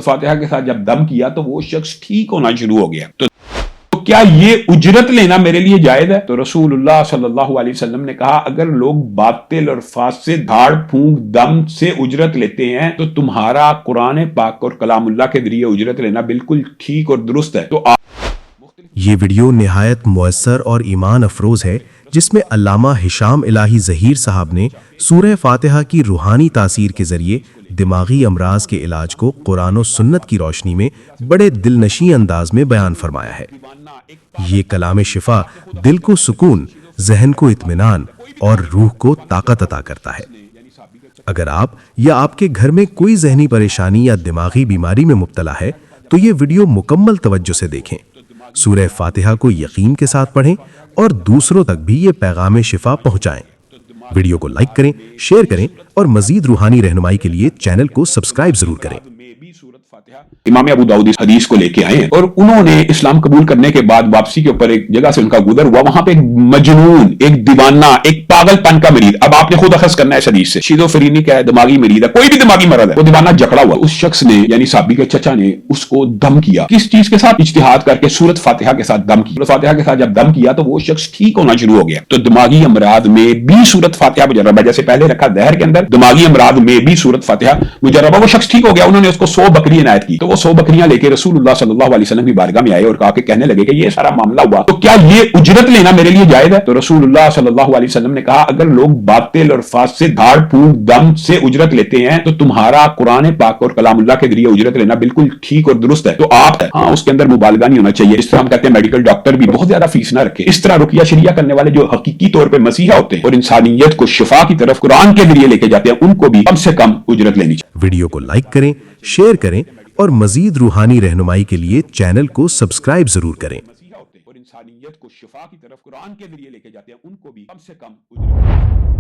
فاتحہ کے ساتھ جب دم کیا تو وہ شخص ٹھیک ہونا شروع ہو گیا. تو کیا یہ اجرت لینا میرے لیے جائز ہے؟ تو رسول اللہ صلی اللہ علیہ وسلم نے کہا اگر لوگ باطل اور فاسد دھاڑ پھونک دم سے اجرت لیتے ہیں تو تمہارا قرآن پاک اور کلام اللہ کے ذریعے اجرت لینا بالکل ٹھیک اور درست ہے. تو یہ ویڈیو نہایت مؤثر اور ایمان افروز ہے جس میں علامہ ہشام الہی ظہیر صاحب نے سورہ فاتحہ کی روحانی تاثیر کے ذریعے دماغی امراض کے علاج کو قرآن و سنت کی روشنی میں بڑے دلنشیں انداز میں بیان فرمایا ہے. یہ کلام شفا دل کو سکون، ذہن کو اطمینان اور روح کو طاقت عطا کرتا ہے. اگر آپ یا آپ کے گھر میں کوئی ذہنی پریشانی یا دماغی بیماری میں مبتلا ہے تو یہ ویڈیو مکمل توجہ سے دیکھیں. سورہ فاتحہ کو یقین کے ساتھ پڑھیں اور دوسروں تک بھی یہ پیغام شفا پہنچائیں. ویڈیو کو لائک کریں، شیئر کریں اور مزید روحانی رہنمائی کے لیے چینل کو سبسکرائب ضرور کریں. امام ابو داؤد اس حدیث کو لے کے آئے ہیں اور انہوں نے اسلام قبول کرنے کے بعد واپسی کے اوپر ایک جگہ سے ان کا گزر ہوا، وہاں پہ ایک مجنون، ایک دیوانہ، ایک پاگل پن کا مریض، اب آپ نے خود اخذ کرنا ہے اس حدیث سے، شیزوفرینی کا ہے، دماغی مریض ہے، کوئی بھی دماغی مرض ہے، وہ دیوانہ جکڑا ہوا. اس شخص نے یعنی صحابی کے چچا نے اس کو دم کیا. کس چیز کے ساتھ؟ اجتہاد کر کے سورۃ فاتحہ کے ساتھ دم کیا. سورۃ فاتحہ کے ساتھ جب دم کیا تو وہ شخص ٹھیک ہونا شروع ہو گیا. تو دماغی امراض میں بھی سورۃ فاتحہ مجربہ، جیسے پہلے رکھا زہر کے اندر، دماغی امراض میں بھی سورۃ فاتحہ مجربہ. وہ شخص ٹھیک ہو گیا. انہوں نے اس کو 100 بکری عنایت کی. تو وہ 100 بکریاں لے کے رسول اللہ صلی اللہ علیہ وسلم کی بارگاہ میں آئے اور کہا کہ کہنے لگے کہ یہ سارا معاملہ ہوا تو کیا یہ اجرت لینا میرے لیے جائز ہے؟ تو رسول اللہ صلی اللہ علیہ وسلم نے کہا اگر لوگ باطل اور فاسد دھاڑ پھونک دم سے اجرت لیتے ہیں تو تمہارا قرآن پاک اور کلام اللہ کے ذریعے اجرت لینا بالکل ٹھیک اور درست ہے. تو آپ ہاں اس کے اندر مبالغہ نہیں ہونا چاہیے. اس طرح ہم کہتے ہیں میڈیکل ڈاکٹر بھی بہت زیادہ فیس نہ رکھے. اس طرح رقیہ شریعہ کرنے والے جو حقیقی طور پہ مسیحا ہوتے ہیں اور انسانیت کو شفا کی طرف قرآن کے ذریعے لے کے جاتے ہیں، ان کو بھی کم سے کم اجرت لینی چاہیے. ویڈیو کو لائک کریں، شیئر کریں اور مزید روحانی رہنمائی کے لیے چینل کو سبسکرائب ضرور کریں. اور انسانیت کو شفا کی طرف قرآن کے ذریعے لے کے جاتے ہیں، ان کو بھی کم سے کم اجرت